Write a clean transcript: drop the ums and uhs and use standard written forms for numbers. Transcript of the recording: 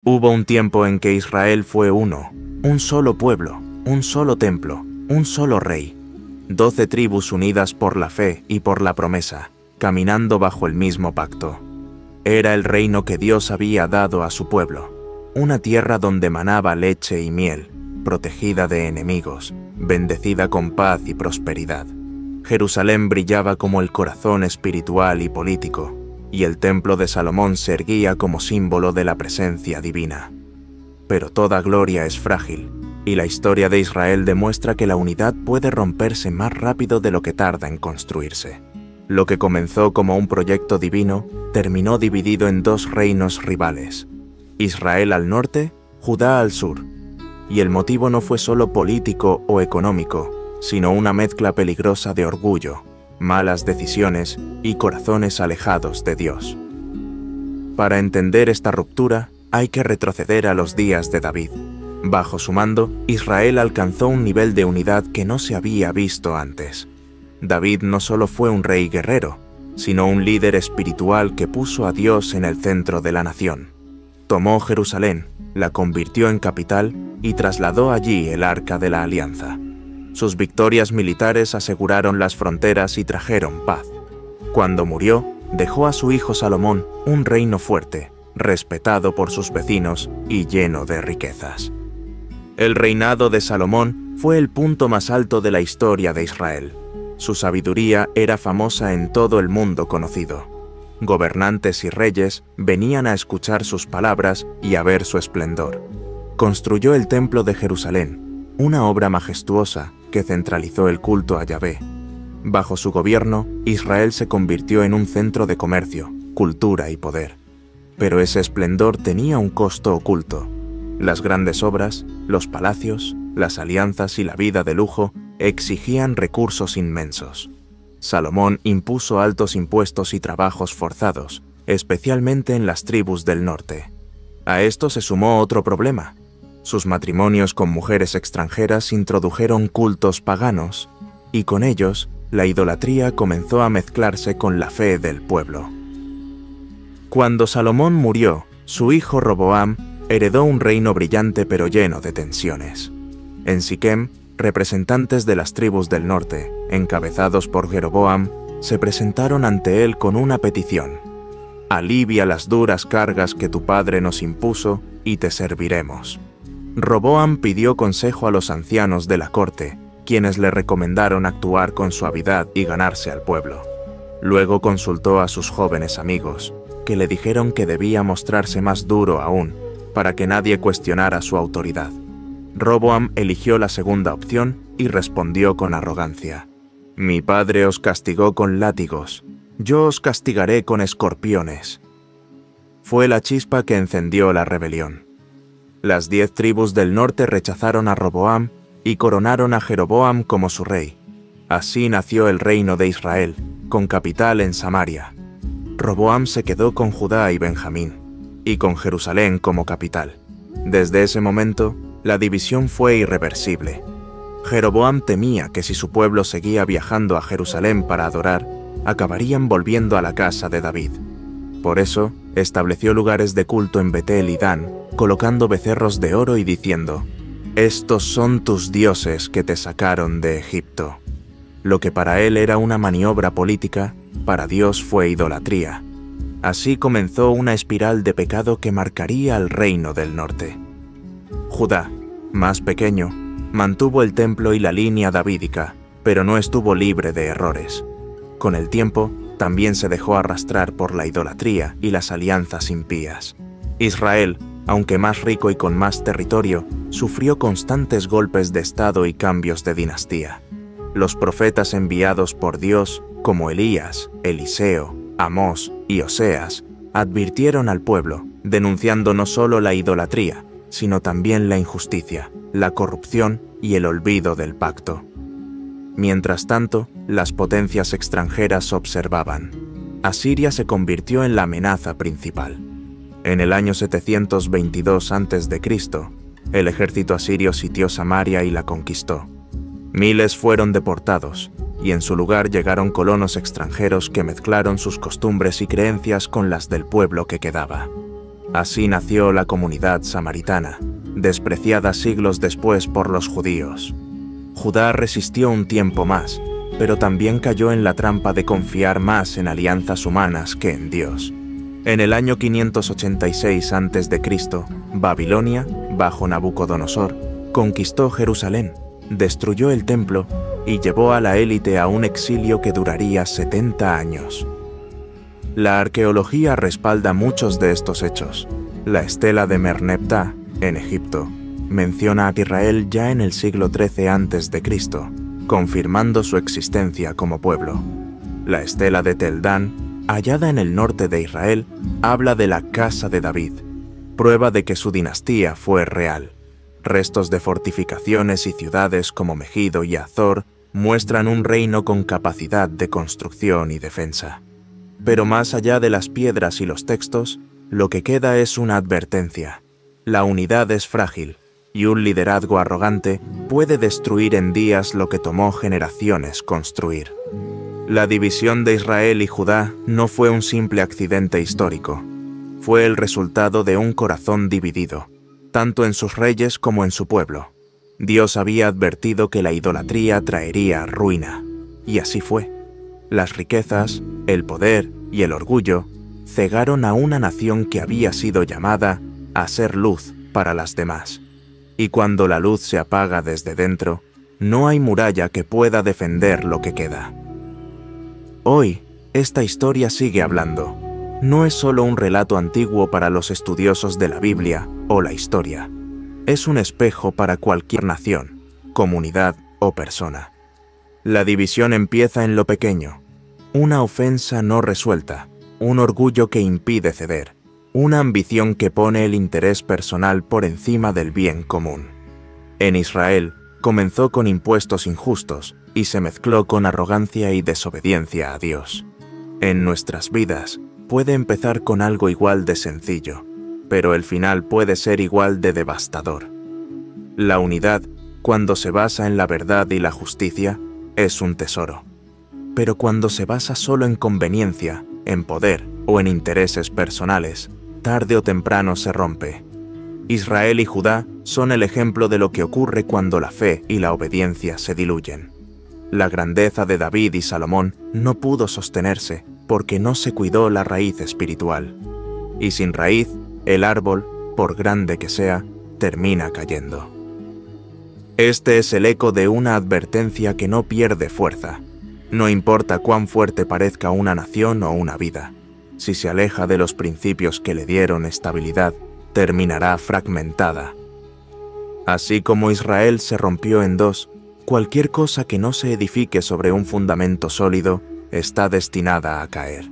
Hubo un tiempo en que Israel fue uno, un solo pueblo, un solo templo, un solo rey, 12 tribus unidas por la fe y por la promesa, caminando bajo el mismo pacto. Era el reino que Dios había dado a su pueblo, una tierra donde manaba leche y miel, protegida de enemigos, bendecida con paz y prosperidad. Jerusalén brillaba como el corazón espiritual y político, y el templo de Salomón se erguía como símbolo de la presencia divina. Pero toda gloria es frágil, y la historia de Israel demuestra que la unidad puede romperse más rápido de lo que tarda en construirse. Lo que comenzó como un proyecto divino terminó dividido en dos reinos rivales, Israel al norte, Judá al sur. Y el motivo no fue solo político o económico, sino una mezcla peligrosa de orgullo, malas decisiones y corazones alejados de Dios. Para entender esta ruptura, hay que retroceder a los días de David. Bajo su mando, Israel alcanzó un nivel de unidad que no se había visto antes. David no solo fue un rey guerrero, sino un líder espiritual que puso a Dios en el centro de la nación. Tomó Jerusalén, la convirtió en capital y trasladó allí el Arca de la Alianza. Sus victorias militares aseguraron las fronteras y trajeron paz. Cuando murió, dejó a su hijo Salomón un reino fuerte, respetado por sus vecinos y lleno de riquezas. El reinado de Salomón fue el punto más alto de la historia de Israel. Su sabiduría era famosa en todo el mundo conocido. Gobernantes y reyes venían a escuchar sus palabras y a ver su esplendor. Construyó el Templo de Jerusalén, una obra majestuosa que centralizó el culto a Yahvé. Bajo su gobierno, Israel se convirtió en un centro de comercio, cultura y poder. Pero ese esplendor tenía un costo oculto. Las grandes obras, los palacios, las alianzas y la vida de lujo exigían recursos inmensos. Salomón impuso altos impuestos y trabajos forzados, especialmente en las tribus del norte. A esto se sumó otro problema. Sus matrimonios con mujeres extranjeras introdujeron cultos paganos, y con ellos, la idolatría comenzó a mezclarse con la fe del pueblo. Cuando Salomón murió, su hijo Roboam heredó un reino brillante pero lleno de tensiones. En Siquem, representantes de las tribus del norte, encabezados por Jeroboam, se presentaron ante él con una petición: «Alivia las duras cargas que tu padre nos impuso y te serviremos». Roboam pidió consejo a los ancianos de la corte, quienes le recomendaron actuar con suavidad y ganarse al pueblo. Luego consultó a sus jóvenes amigos, que le dijeron que debía mostrarse más duro aún, para que nadie cuestionara su autoridad. Roboam eligió la segunda opción y respondió con arrogancia: «Mi padre os castigó con látigos, yo os castigaré con escorpiones». Fue la chispa que encendió la rebelión. Las 10 tribus del norte rechazaron a Roboam y coronaron a Jeroboam como su rey. Así nació el reino de Israel, con capital en Samaria. Roboam se quedó con Judá y Benjamín, y con Jerusalén como capital. Desde ese momento, la división fue irreversible. Jeroboam temía que si su pueblo seguía viajando a Jerusalén para adorar, acabarían volviendo a la casa de David. Por eso, estableció lugares de culto en Betel y Dan, colocando becerros de oro y diciendo: «Estos son tus dioses que te sacaron de Egipto». Lo que para él era una maniobra política, para Dios fue idolatría. Así comenzó una espiral de pecado que marcaría al reino del norte. Judá, más pequeño, mantuvo el templo y la línea davídica, pero no estuvo libre de errores. Con el tiempo, también se dejó arrastrar por la idolatría y las alianzas impías. Israel, aunque más rico y con más territorio, sufrió constantes golpes de estado y cambios de dinastía. Los profetas enviados por Dios, como Elías, Eliseo, Amós y Oseas, advirtieron al pueblo, denunciando no solo la idolatría, sino también la injusticia, la corrupción y el olvido del pacto. Mientras tanto, las potencias extranjeras observaban. Asiria se convirtió en la amenaza principal. En el año 722 a.C., el ejército asirio sitió Samaria y la conquistó. Miles fueron deportados, y en su lugar llegaron colonos extranjeros que mezclaron sus costumbres y creencias con las del pueblo que quedaba. Así nació la comunidad samaritana, despreciada siglos después por los judíos. Judá resistió un tiempo más, pero también cayó en la trampa de confiar más en alianzas humanas que en Dios. En el año 586 a.C., Babilonia, bajo Nabucodonosor, conquistó Jerusalén, destruyó el templo y llevó a la élite a un exilio que duraría 70 años. La arqueología respalda muchos de estos hechos. La estela de Merneptah, en Egipto, menciona a Israel ya en el siglo XIII a.C., confirmando su existencia como pueblo. La estela de Tel Dan, hallada en el norte de Israel, habla de la casa de David, prueba de que su dinastía fue real. Restos de fortificaciones y ciudades como Megido y Azor muestran un reino con capacidad de construcción y defensa. Pero más allá de las piedras y los textos, lo que queda es una advertencia. La unidad es frágil, y un liderazgo arrogante puede destruir en días lo que tomó generaciones construir. La división de Israel y Judá no fue un simple accidente histórico. Fue el resultado de un corazón dividido, tanto en sus reyes como en su pueblo. Dios había advertido que la idolatría traería ruina, y así fue. Las riquezas, el poder y el orgullo cegaron a una nación que había sido llamada a ser luz para las demás. Y cuando la luz se apaga desde dentro, no hay muralla que pueda defender lo que queda. Hoy, esta historia sigue hablando. No es solo un relato antiguo para los estudiosos de la Biblia o la historia. Es un espejo para cualquier nación, comunidad o persona. La división empieza en lo pequeño. Una ofensa no resuelta, un orgullo que impide ceder, una ambición que pone el interés personal por encima del bien común. En Israel, comenzó con impuestos injustos y se mezcló con arrogancia y desobediencia a Dios. En nuestras vidas, puede empezar con algo igual de sencillo, pero el final puede ser igual de devastador. La unidad, cuando se basa en la verdad y la justicia, es un tesoro. Pero cuando se basa solo en conveniencia, en poder o en intereses personales, tarde o temprano se rompe. Israel y Judá son el ejemplo de lo que ocurre cuando la fe y la obediencia se diluyen. La grandeza de David y Salomón no pudo sostenerse porque no se cuidó la raíz espiritual. Y sin raíz, el árbol, por grande que sea, termina cayendo. Este es el eco de una advertencia que no pierde fuerza. No importa cuán fuerte parezca una nación o una vida, si se aleja de los principios que le dieron estabilidad, terminará fragmentada. Así como Israel se rompió en dos, cualquier cosa que no se edifique sobre un fundamento sólido está destinada a caer.